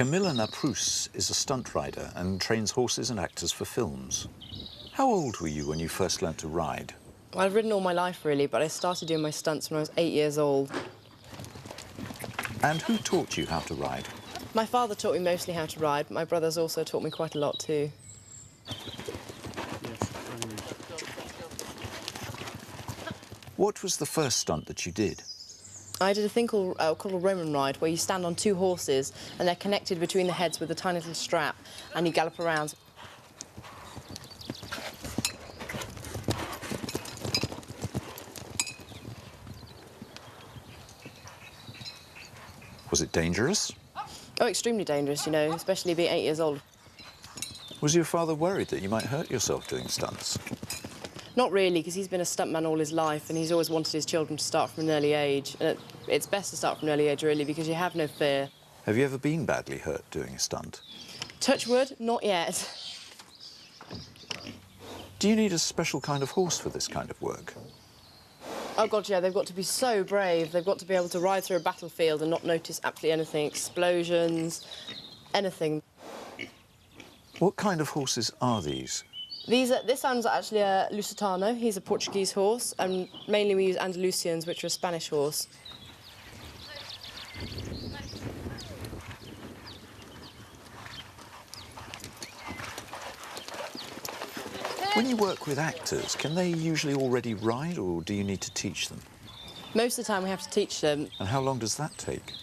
Camilla Napus is a stunt rider and trains horses and actors for films. How old were you when you first learnt to ride? Well, I've ridden all my life, really, but I started doing my stunts when I was 8 years old. And who taught you how to ride? My father taught me mostly how to ride. My brothers also taught me quite a lot, too. What was the first stunt that you did? I did a thing called a Roman ride, where you stand on two horses and they're connected between the heads with a tiny little strap, and you gallop around. Was it dangerous? Oh, extremely dangerous, you know, especially being 8 years old. Was your father worried that you might hurt yourself doing stunts? Not really, because he's been a stuntman all his life and he's always wanted his children to start from an early age. And it's best to start from an early age, really, because you have no fear. Have you ever been badly hurt doing a stunt? Touch wood, not yet. Do you need a special kind of horse for this kind of work? Oh, God, yeah, they've got to be so brave. They've got to be able to ride through a battlefield and not notice absolutely anything, explosions, anything. What kind of horses are these? This one's actually a Lusitano. He's a Portuguese horse, and mainly we use Andalusians, which are a Spanish horse. When you work with actors, can they usually already ride, or do you need to teach them? Most of the time we have to teach them. And how long does that take?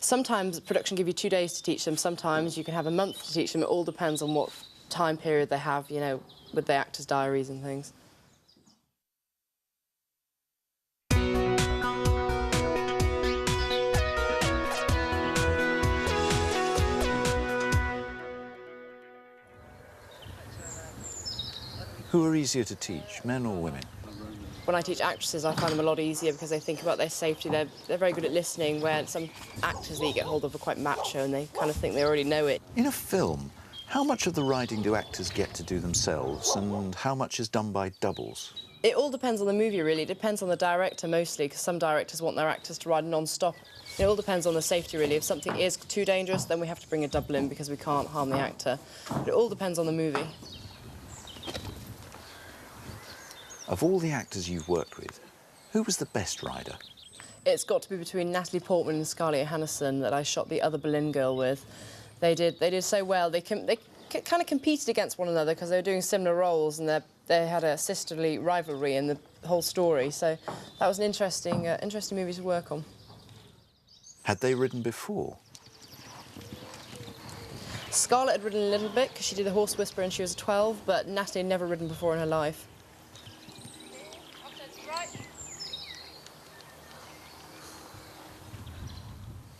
Sometimes production give you 2 days to teach them. Sometimes you can have a month to teach them. It all depends on what time period they have, you know, with the actors' diaries and things. Who are easier to teach, men or women? When I teach actresses, I find them a lot easier because they think about their safety. They're very good at listening, where some actors that you get hold of are quite macho and they kind of think they already know it. In a film, how much of the riding do actors get to do themselves, and how much is done by doubles? It all depends on the movie, really. It depends on the director, mostly, because some directors want their actors to ride non-stop. It all depends on the safety, really. If something is too dangerous, then we have to bring a double in because we can't harm the actor. But it all depends on the movie. Of all the actors you've worked with, who was the best rider? It's got to be between Natalie Portman and Scarlett Johansson that I shot the other Berlin girl with. They did so well. They kind of competed against one another because they were doing similar roles, and they had a sisterly rivalry in the whole story. So that was an interesting movie to work on. Had they ridden before? Scarlett had ridden a little bit because she did The Horse Whisperer and she was 12, but Natalie had never ridden before in her life.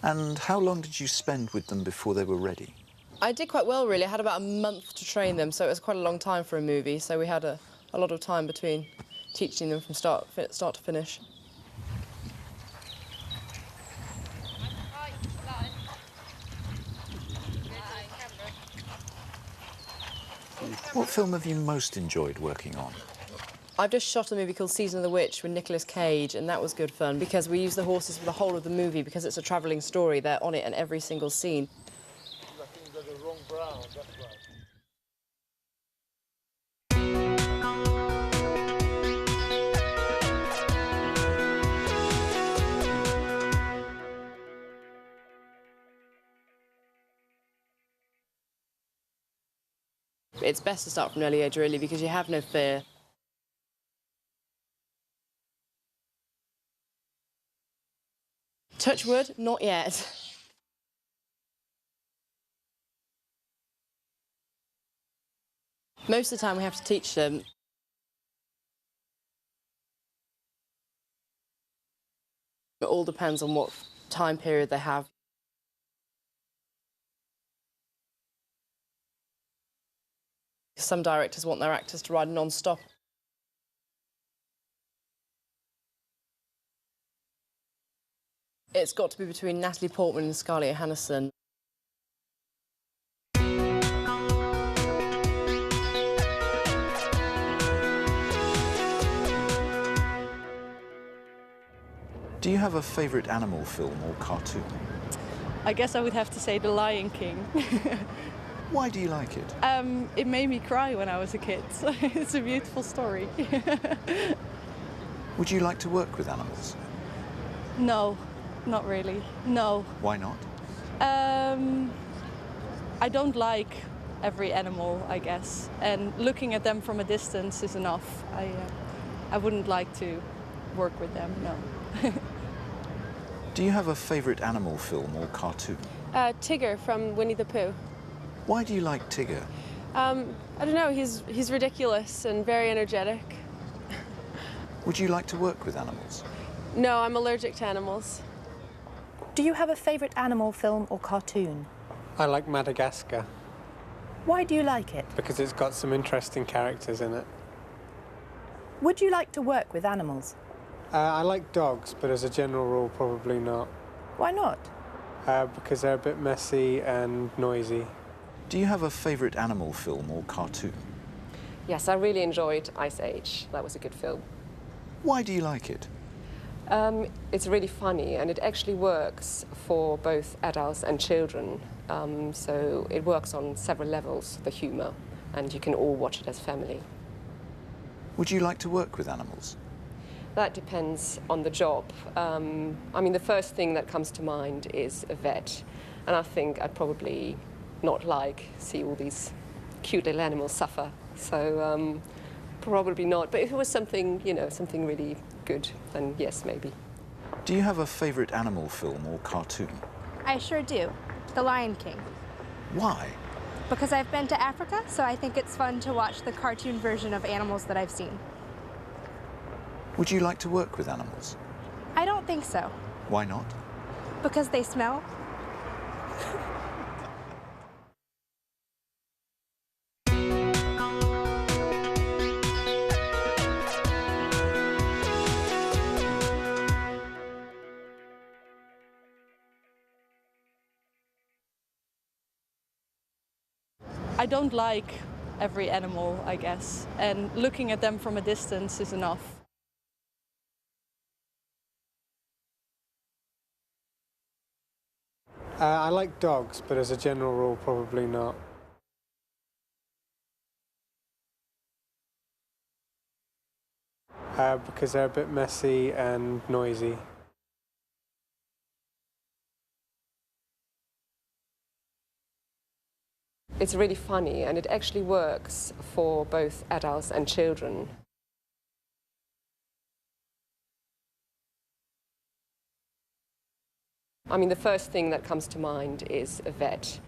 And how long did you spend with them before they were ready? I did quite well, really. I had about a month to train them, so it was quite a long time for a movie. So we had a lot of time between teaching them from start to finish. What film have you most enjoyed working on? I've just shot a movie called Season of the Witch with Nicolas Cage, and that was good fun because we use the horses for the whole of the movie because it's a travelling story. They're on it in every single scene. I think there's a wrong brown, that's right. It's best to start from an early age, really, because you have no fear. Touch wood, not yet. Most of the time we have to teach them. It all depends on what time period they have. Some directors want their actors to ride non-stop. It's got to be between Natalie Portman and Scarlett Johansson. Do you have a favourite animal film or cartoon? I guess I would have to say The Lion King. Why do you like it? It made me cry when I was a kid. So it's a beautiful story. Would you like to work with animals? No, not really. No. Why not? I don't like every animal, I guess, and looking at them from a distance is enough. I wouldn't like to work with them, no. Do you have a favourite animal film or cartoon? Tigger from Winnie the Pooh. Why do you like Tigger? I don't know, he's ridiculous and very energetic. Would you like to work with animals? No, I'm allergic to animals. Do you have a favourite animal film or cartoon? I like Madagascar Why do you like it? because it's got some interesting characters in it. Would you like to work with animals? I like dogs, but as a general rule, probably not. Why not? Because they're a bit messy and noisy. Do you have a favourite animal film or cartoon? Yes, I really enjoyed Ice Age. That was a good film. Why do you like it? It's really funny and it actually works for both adults and children. So it works on several levels, the humour, and you can all watch it as family. Would you like to work with animals? That depends on the job. I mean, the first thing that comes to mind is a vet, and I think I'd probably not see all these cute little animals suffer. So probably not. But if it was something, you know, something really good, then yes, maybe. Do you have a favourite animal film or cartoon? I sure do. The Lion King. Why? Because I've been to Africa, so I think it's fun to watch the cartoon version of animals that I've seen. Would you like to work with animals? I don't think so. Why not? Because they smell. I don't like every animal, I guess, and looking at them from a distance is enough. I like dogs, but as a general rule, probably not. Because they're a bit messy and noisy. It's really funny and it actually works for both adults and children. I mean, the first thing that comes to mind is a vet.